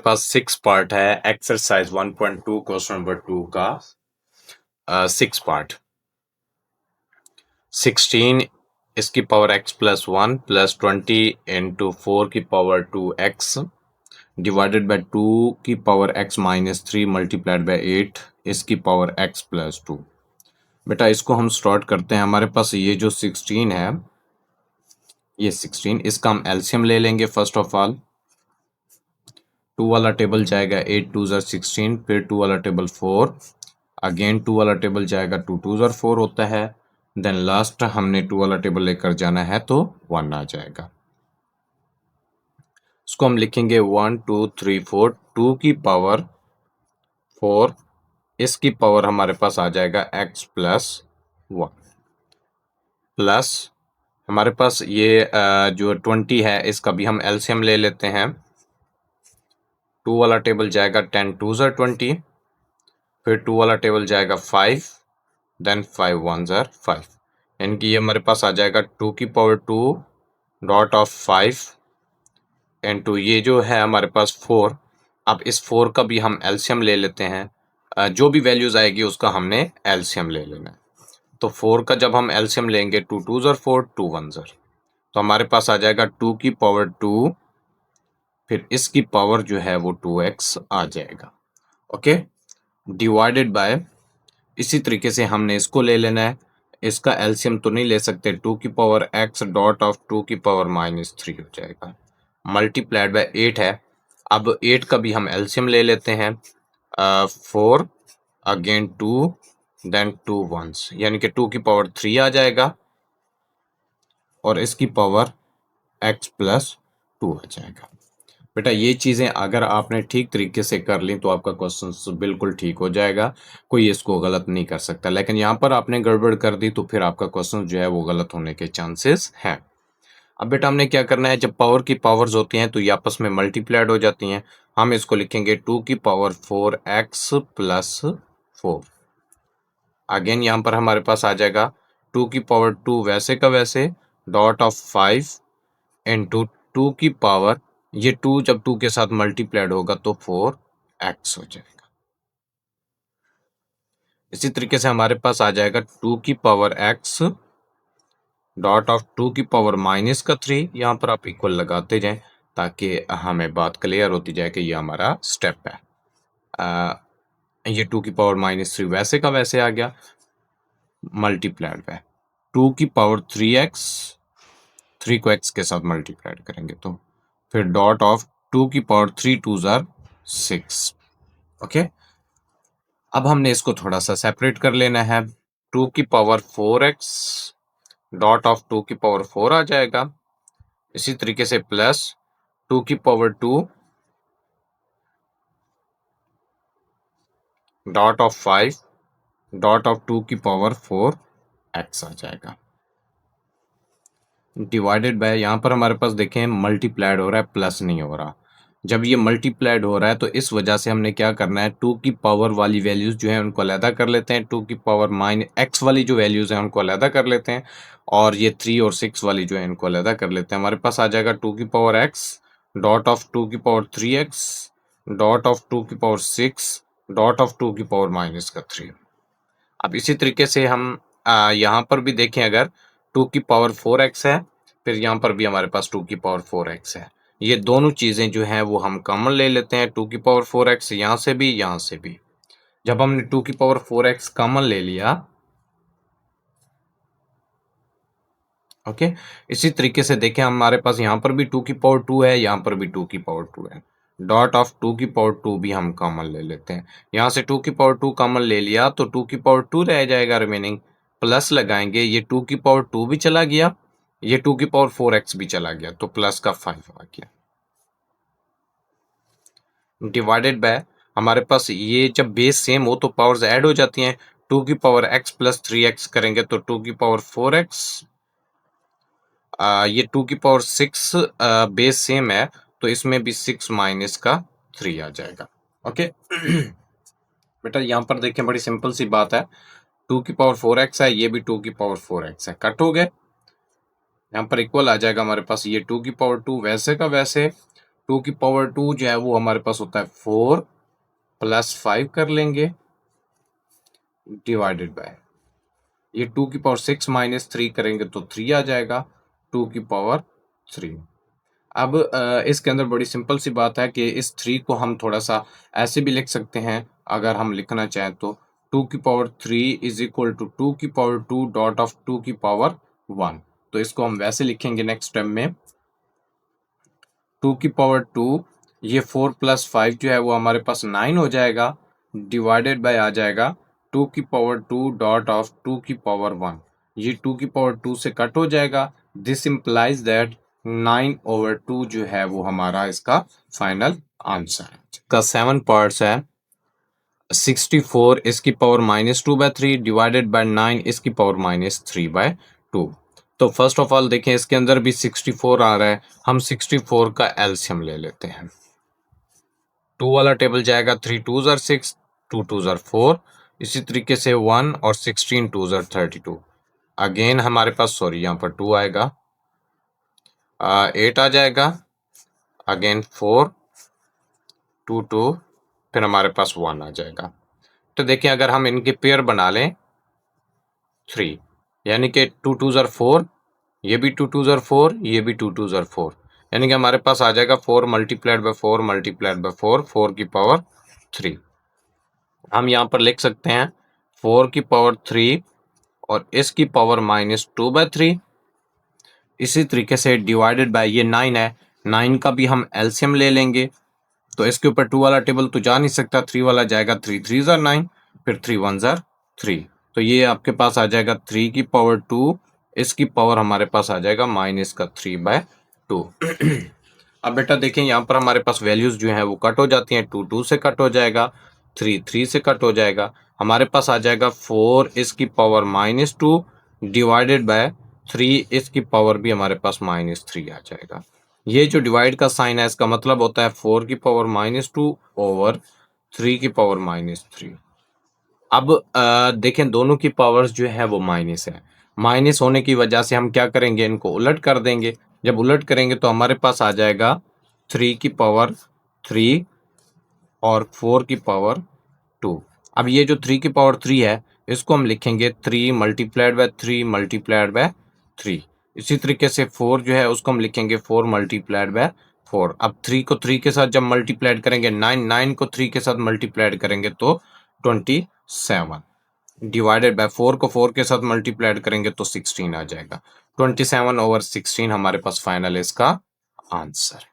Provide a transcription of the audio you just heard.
पास 6 part है exercise 1.2 question number 2 का 6 part 16 इसकी power x plus 1 plus 20 into 4 की पावर 2x डिवाइडेड बाय 2 की power x minus 3 multiplied by 8 इसकी power x plus 2। बेटा इसको हम स्टार्ट करते हैं। हमारे पास ये जो 16 है, ये 16 इसका हम एलसीएम ले लेंगे। फर्स्ट ऑफ ऑल 2 वाला टेबल जाएगा 8 2 ज़र 16, फिर 2 वाला टेबल 4, अगेन 2 वाला टेबल जाएगा 2 2 ज़र 4 होता है, देन लास्ट हमने 2 वाला टेबल लेकर जाना है तो 1 आ जाएगा। इसको हम लिखेंगे 1 2 3 4, 2 की पावर 4 इसकी पावर हमारे पास आ जाएगा x प्लस 1 प्लस हमारे पास ये जो 20 है इसका भी हम एलसीएम ले लेते हैं। 2 वाला टेबल जाएगा 10 2 ज़र 20, फिर 2 वाला टेबल जाएगा 5, देन 5 1 ज़र 5, यानी कि ये हमारे पास आ जाएगा 2 की पावर 2 डॉट ऑफ 5 इंटू ये जो है हमारे पास 4। अब इस 4 का भी हम एलसीएम ले लेते हैं। जो भी वैल्यूज आएगी उसका हमने एलसीएम ले लेना है। तो 4 का जब हम एलसीएम लेंगे 2 2 ज़र 4 2 1 ज़र, तो हमारे पास आ जाएगा 2 की पावर 2, फिर इसकी पावर जो है वो 2x आ जाएगा। ओके, डिवाइडेड बाय इसी तरीके से हमने इसको ले लेना है। इसका एलसीएम तो नहीं ले सकते, 2 की पावर x डॉट ऑफ 2 की पावर माइनस 3 हो जाएगा, मल्टीप्लाइड बाय 8 है। अब 8 का भी हम एलसीएम ले लेते हैं। 4 अगेन 2 देन 2 वंस, यानी कि 2 की पावर 3 आ जाएगा और इसकी पावर x प्लस 2 आ जाएगा। बेटा ये चीज़ें अगर आपने ठीक तरीके से कर ली तो आपका क्वेश्चन बिल्कुल ठीक हो जाएगा, कोई इसको गलत नहीं कर सकता। लेकिन यहाँ पर आपने गड़बड़ कर दी तो फिर आपका क्वेश्चन जो है वो गलत होने के चांसेस हैं। अब बेटा हमने क्या करना है, जब पावर की पावर्स होती हैं तो ये आपस में मल्टीप्लाइड हो जाती हैं। हम इसको लिखेंगे 2 की पावर 4x प्लस 4। अगेन यहाँ पर हमारे पास आ जाएगा 2 की पावर 2 वैसे का वैसे डॉट ऑफ 5 इंटू 2 की पावर, ये 2 जब 2 के साथ मल्टीप्लाइड होगा तो 4x हो जाएगा। इसी तरीके से हमारे पास आ जाएगा 2 की पावर x डॉट ऑफ 2 की पावर माइनस का 3। यहाँ पर आप इक्वल लगाते जाएं ताकि हमें बात क्लियर होती जाए कि ये हमारा स्टेप है। ये 2 की पावर माइनस 3 वैसे का वैसे आ गया, मल्टीप्लाइड बाय 2 की पावर 3x, 3 को x के साथ मल्टीप्लाइड करेंगे तो फिर डॉट ऑफ 2 की पावर 3 2 ज़र 6। ओके, अब हमने इसको थोड़ा सा सेपरेट कर लेना है। 2 की पावर 4x डॉट ऑफ 2 की पावर 4 आ जाएगा। इसी तरीके से प्लस 2 की power 2 dot of 5 dot of 2 की पावर 4x आ जाएगा, डिवाइडेड बाय यहाँ पर हमारे पास देखें मल्टीप्लाइड हो रहा है, प्लस नहीं हो रहा। जब ये मल्टीप्लाइड हो रहा है तो इस वजह से हमने क्या करना है, 2 की पावर वाली वैल्यूज जो है उनको अलहदा कर लेते हैं, 2 की पावर माइनस x वाली जो वैल्यूज हैं उनको अलहदा कर लेते हैं, और ये 3 और 6 वाली जो है इनको अलहदा कर लेते हैं। हमारे पास आ जाएगा 2 की पावर x डॉट ऑफ 2 की पावर 3x डॉट ऑफ 2 की पावर 6 डॉट ऑफ 2 की पावर माइनस का 3। अब इसी तरीके से हम यहाँ पर भी देखें, अगर 2 की पावर 4x है, फिर यहाँ पर भी हमारे पास 2 की पावर 4x है। ये दोनों चीज़ें जो हैं वो हम कॉमन ले लेते हैं, 2 की पावर 4x यहाँ से भी यहाँ से भी। जब हमने 2 की पावर 4x कॉमन ले लिया, ओके, इसी तरीके से देखें हमारे पास यहाँ पर भी 2 की पावर 2 है, यहाँ पर भी 2 की पावर 2 है, डॉट ऑफ 2 की पावर 2 भी हम कॉमन ले लेते हैं। यहाँ से 2 की पावर 2 कॉमन ले लिया तो 2 की पावर 2 रह जाएगा रिमेनिंग, प्लस लगाएंगे, ये 2 की पावर 2 भी चला गया, ये 2 की पावर 4x भी चला गया, तो प्लस का 5 आ गया, डिवाइडेड बाय हमारे पास ये जब बेस सेम हो तो पावर्स ऐड हो जाती हैं। 2 की पावर x प्लस 3x करेंगे तो 2 की पावर 4x, ये 2 की पावर 6 बेस सेम है तो इसमें भी 6 माइनस का 3 आ जाएगा। ओके बेटा यहाँ पर देखें बड़ी सिंपल सी बात है, 2 की पावर 4x है, ये भी 2 की पावर 4x है, कट हो गए, यहाँ पर इक्वल आ जाएगा हमारे पास, ये 2 की पावर 2 वैसे का वैसे 2 की पावर 2 जो है वो हमारे पास होता है 4 प्लस 5 कर लेंगे डिवाइडेड बाय ये 2 की पावर 6 माइनस 3 करेंगे तो 3 आ जाएगा 2 की पावर 3। अब इसके अंदर बड़ी सिंपल सी बात है कि इस 3 को हम थोड़ा सा ऐसे भी लिख सकते हैं अगर हम लिखना चाहें तो 2 की पावर 3 इज इक्वल टू 2 की पावर 2 डॉट ऑफ 2 की पावर 1। तो इसको हम वैसे लिखेंगे नेक्स्ट टाइम में 2 की पावर 2 ये 4 प्लस 5 जो है वो हमारे पास 9 हो जाएगा डिवाइडेड बाय आ जाएगा 2 की पावर 2 डॉट ऑफ 2 की पावर 1। ये 2 की पावर 2 से कट हो जाएगा। दिस इम्प्लाइज दैट 9/2 जो है वो हमारा इसका फाइनल आंसर है। इसका 7 पार्ट्स है 64 इसकी पावर -2/3 डिवाइडेड बाय 9 इसकी पावर -3/2। तो फर्स्ट ऑफ ऑल देखें इसके अंदर भी 64 आ रहा है, हम 64 का एलसीएम ले लेते हैं। 2 वाला टेबल जाएगा 3 2s are 6 2 2s are 4 इसी तरीके से 1 और 16 2s are 32। अगेन हमारे पास सॉरी यहाँ पर 2 आएगा 8 आ जाएगा अगेन 4 2 2 फिर हमारे पास 1 आ जाएगा। तो देखिए अगर हम इनके पेयर बना लें 3 यानी कि 2 2s are 4 ये भी 2 2s are 4 ये भी 2 2s are 4 यानी कि हमारे पास आ जाएगा 4 मल्टीप्लाइड बाय 4 मल्टीप्लाइड बाय 4 4 की पावर 3। हम यहाँ पर लिख सकते हैं 4 की पावर 3 और इसकी पावर -2/3 इसी तरीके से डिवाइडेड बाय ये 9 है 9 का भी हम एलसीएम ले लेंगे। तो इसके ऊपर 2 वाला टेबल तो जा नहीं सकता 3 वाला जाएगा 3 3s are 9 फिर 3 1s are 3। तो ये आपके पास आ जाएगा 3 की पावर 2 इसकी पावर हमारे पास आ जाएगा -3/2। अब बेटा देखें यहाँ पर हमारे पास वैल्यूज जो है वो कट हो जाती हैं 2 2 से कट हो जाएगा 3 3 से कट हो जाएगा हमारे पास आ जाएगा 4 इसकी पावर -2 डिवाइडेड बाय 3 इसकी पावर भी हमारे पास -3 आ जाएगा। ये जो डिवाइड का साइन है इसका मतलब होता है 4 की पावर -2 ओवर 3 की पावर -3। अब देखें दोनों की पावर्स जो है वो माइनस है माइनस होने की वजह से हम क्या करेंगे इनको उलट कर देंगे। जब उलट करेंगे तो हमारे पास आ जाएगा 3 की पावर 3 और 4 की पावर 2। अब ये जो 3 की पावर 3 है इसको हम लिखेंगे 3 मल्टीप्लाइड बाय 3 मल्टीप्लाइड बाय 3। इसी तरीके से 4 जो है उसको हम लिखेंगे 4 मल्टीप्लाइड बाय 4। अब 3 को 3 के साथ जब मल्टीप्लाइड करेंगे 9 को 3 के साथ मल्टीप्लाइड करेंगे तो 27 डिवाइडेड बाय 4 को 4 के साथ मल्टीप्लाइड करेंगे तो 16 आ जाएगा। 27/16 हमारे पास फाइनल इसका आंसर।